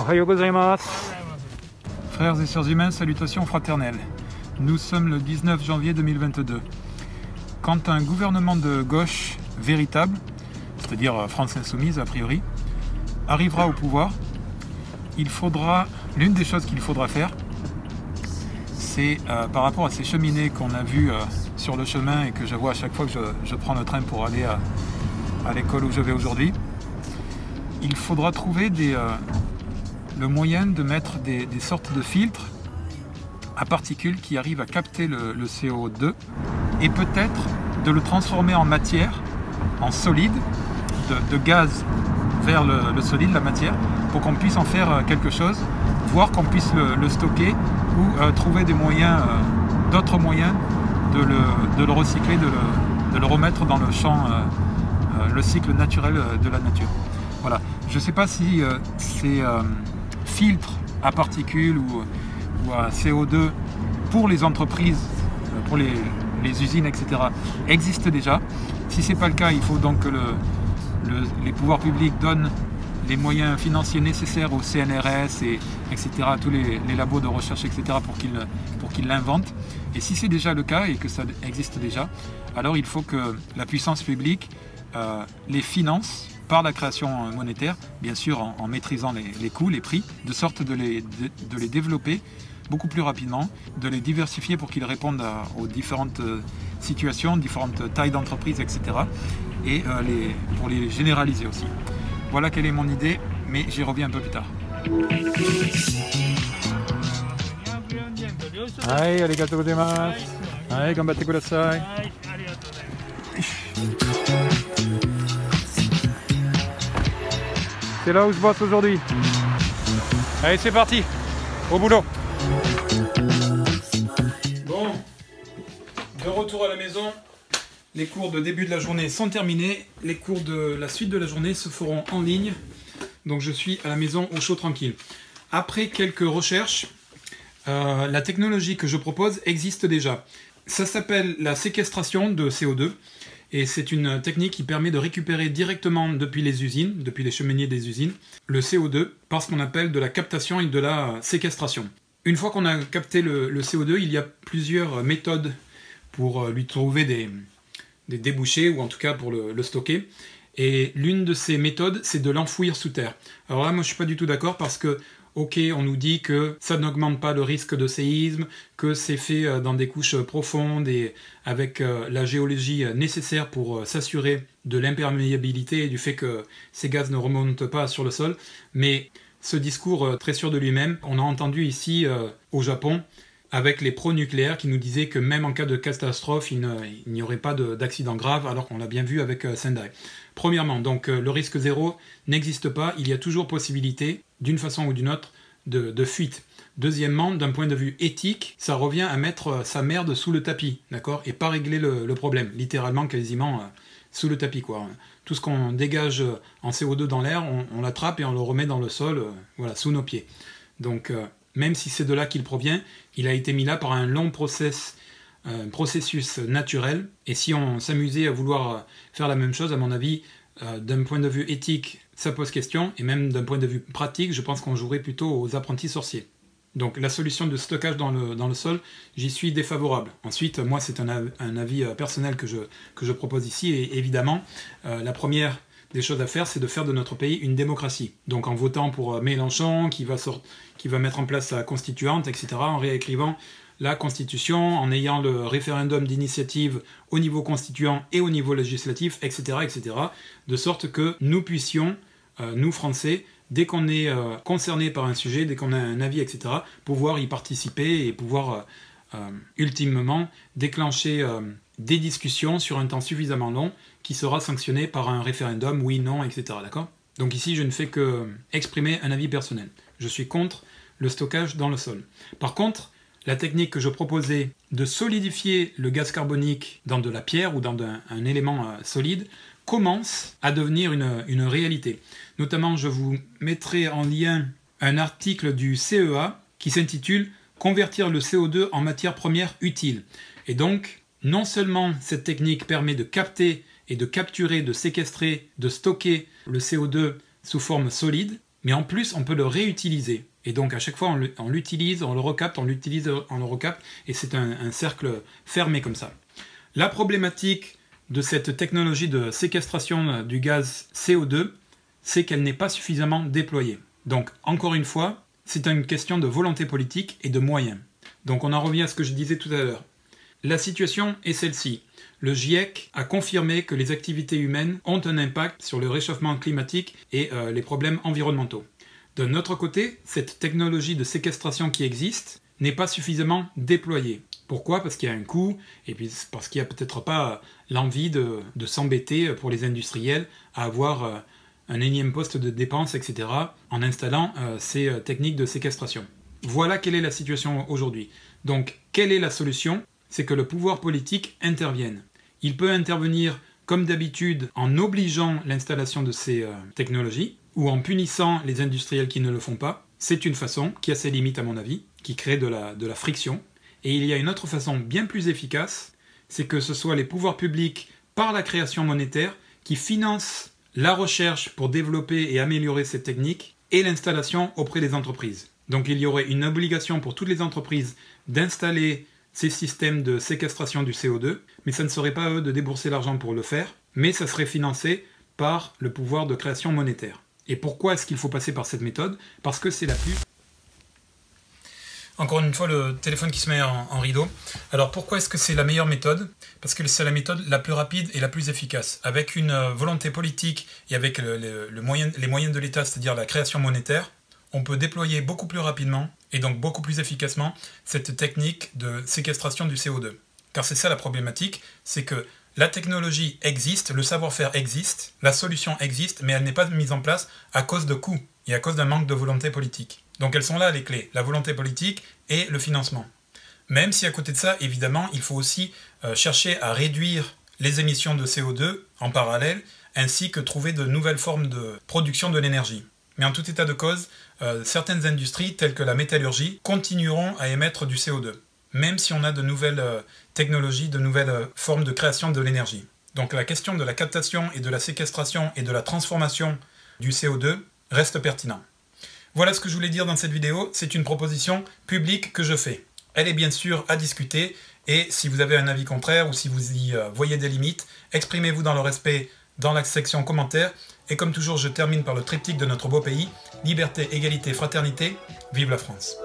Ohayou gozaimasu. Frères et sœurs humains, salutations fraternelles. Nous sommes le 19 janvier 2022. Quand un gouvernement de gauche véritable, c'est-à-dire France Insoumise a priori, arrivera au pouvoir, l'une des choses qu'il faudra faire, c'est par rapport à ces cheminées qu'on a vues sur le chemin et que je vois à chaque fois que je prends le train pour aller à l'école où je vais aujourd'hui, il faudra trouver le moyen de mettre des sortes de filtres à particules qui arrivent à capter le CO2 et peut-être de le transformer en matière, en solide, de gaz vers le solide, la matière, pour qu'on puisse en faire quelque chose, voire qu'on puisse le stocker ou trouver des moyens, d'autres moyens de le recycler, de le remettre dans le champ, le cycle naturel de la nature. Voilà. Je ne sais pas si ces filtres à particules ou à CO2 pour les entreprises, pour les usines, etc. existent déjà. Si ce n'est pas le cas, il faut donc que les pouvoirs publics donnent les moyens financiers nécessaires au CNRS, etc., à tous les labos de recherche, etc., pour qu'ils l'inventent. Et si c'est déjà le cas et que ça existe déjà, alors il faut que la puissance publique les finance par la création monétaire, bien sûr en maîtrisant les coûts, les prix, de sorte de les développer beaucoup plus rapidement, de les diversifier pour qu'ils répondent aux différentes situations, différentes tailles d'entreprises, etc. Et pour les généraliser aussi. Voilà quelle est mon idée, mais j'y reviens un peu plus tard. Hai, arigatou gozaimasu. Hai, gambatte kudasai. C'est là où je bosse aujourd'hui. Allez, c'est parti, au boulot. Bon, de retour à la maison. Les cours de début de la journée sont terminés. Les cours de la suite de la journée se feront en ligne. Donc je suis à la maison au chaud tranquille. Après quelques recherches, la technologie que je propose existe déjà. Ça s'appelle la séquestration de CO2. Et c'est une technique qui permet de récupérer directement depuis les usines, depuis les cheminées des usines, le CO2 par ce qu'on appelle de la captation et de la séquestration. Une fois qu'on a capté le CO2, il y a plusieurs méthodes pour lui trouver des débouchés, ou en tout cas pour le stocker. Et l'une de ces méthodes, c'est de l'enfouir sous terre. Alors là, moi je suis pas du tout d'accord parce que ok, on nous dit que ça n'augmente pas le risque de séisme, que c'est fait dans des couches profondes et avec la géologie nécessaire pour s'assurer de l'imperméabilité et du fait que ces gaz ne remontent pas sur le sol. Mais ce discours très sûr de lui-même, on a entendu ici au Japon avec les pro-nucléaires qui nous disaient que même en cas de catastrophe, il n'y aurait pas d'accident grave, alors qu'on l'a bien vu avec Sendai. Premièrement, donc le risque zéro n'existe pas, il y a toujours possibilité, d'une façon ou d'une autre, de fuite. Deuxièmement, d'un point de vue éthique, ça revient à mettre sa merde sous le tapis, d'accord, et pas régler le problème, littéralement, quasiment sous le tapis, quoi. Tout ce qu'on dégage en CO2 dans l'air, on l'attrape et on le remet dans le sol, voilà, sous nos pieds. Donc, même si c'est de là qu'il provient, il a été mis là par un long processus naturel. Et si on s'amusait à vouloir faire la même chose, à mon avis, d'un point de vue éthique, ça pose question. Et même d'un point de vue pratique, je pense qu'on jouerait plutôt aux apprentis sorciers. Donc la solution de stockage dans le sol, j'y suis défavorable. Ensuite, moi, c'est un avis personnel que je propose ici. Et évidemment, la première des choses à faire, c'est de faire de notre pays une démocratie. Donc en votant pour Mélenchon, qui va mettre en place sa constituante, etc., en réécrivant la Constitution, en ayant le référendum d'initiative au niveau constituant et au niveau législatif, etc., etc., de sorte que nous puissions, nous Français, dès qu'on est concerné par un sujet, dès qu'on a un avis, etc., pouvoir y participer et pouvoir ultimement déclencher des discussions sur un temps suffisamment long qui sera sanctionné par un référendum, oui, non, etc. D'accord ? Donc ici, je ne fais que exprimer un avis personnel. Je suis contre le stockage dans le sol. Par contre, la technique que je proposais de solidifier le gaz carbonique dans de la pierre ou dans un élément solide commence à devenir une réalité. Notamment, je vous mettrai en lien un article du CEA qui s'intitule « Convertir le CO2 en matière première utile ». Et donc, non seulement cette technique permet de capter et de capturer, de séquestrer, de stocker le CO2 sous forme solide, mais en plus, on peut le réutiliser. Et donc, à chaque fois, on l'utilise, on le recapte, on l'utilise, on le recapte, et c'est un cercle fermé comme ça. La problématique de cette technologie de séquestration du gaz CO2, c'est qu'elle n'est pas suffisamment déployée. Donc, encore une fois, c'est une question de volonté politique et de moyens. Donc, on en revient à ce que je disais tout à l'heure. La situation est celle-ci. Le GIEC a confirmé que les activités humaines ont un impact sur le réchauffement climatique et les problèmes environnementaux. D'un autre côté, cette technologie de séquestration qui existe n'est pas suffisamment déployée. Pourquoi? Parce qu'il y a un coût, et puis parce qu'il n'y a peut-être pas l'envie de s'embêter pour les industriels à avoir un énième poste de dépenses, etc., en installant ces techniques de séquestration. Voilà quelle est la situation aujourd'hui. Donc, quelle est la solution? C'est que le pouvoir politique intervienne. Il peut intervenir, comme d'habitude, en obligeant l'installation de ces technologies, ou en punissant les industriels qui ne le font pas. C'est une façon qui a ses limites à mon avis, qui crée de la friction. Et il y a une autre façon bien plus efficace, c'est que ce soit les pouvoirs publics, par la création monétaire, qui financent la recherche pour développer et améliorer cette technique, et l'installation auprès des entreprises. Donc il y aurait une obligation pour toutes les entreprises d'installer ces systèmes de séquestration du CO2, mais ça ne serait pas à eux de débourser l'argent pour le faire, mais ça serait financé par le pouvoir de création monétaire. Et pourquoi est-ce qu'il faut passer par cette méthode? Parce que c'est la plus... Encore une fois, le téléphone qui se met en rideau. Alors pourquoi est-ce que c'est la meilleure méthode? Parce que c'est la méthode la plus rapide et la plus efficace. Avec une volonté politique et avec les moyens de l'État, c'est-à-dire la création monétaire, on peut déployer beaucoup plus rapidement et donc beaucoup plus efficacement cette technique de séquestration du CO2. Car c'est ça la problématique, c'est que la technologie existe, le savoir-faire existe, la solution existe, mais elle n'est pas mise en place à cause de coûts et à cause d'un manque de volonté politique. Donc elles sont là les clés, la volonté politique et le financement. Même si à côté de ça, évidemment, il faut aussi chercher à réduire les émissions de CO2 en parallèle, ainsi que trouver de nouvelles formes de production de l'énergie. Mais en tout état de cause, certaines industries, telles que la métallurgie, continueront à émettre du CO2, même si on a de nouvelles technologies, de nouvelles formes de création de l'énergie. Donc la question de la captation et de la séquestration et de la transformation du CO2 reste pertinente. Voilà ce que je voulais dire dans cette vidéo, c'est une proposition publique que je fais. Elle est bien sûr à discuter, et si vous avez un avis contraire ou si vous y voyez des limites, exprimez-vous dans le respect dans la section commentaires. Et comme toujours, je termine par le triptyque de notre beau pays, liberté, égalité, fraternité, vive la France.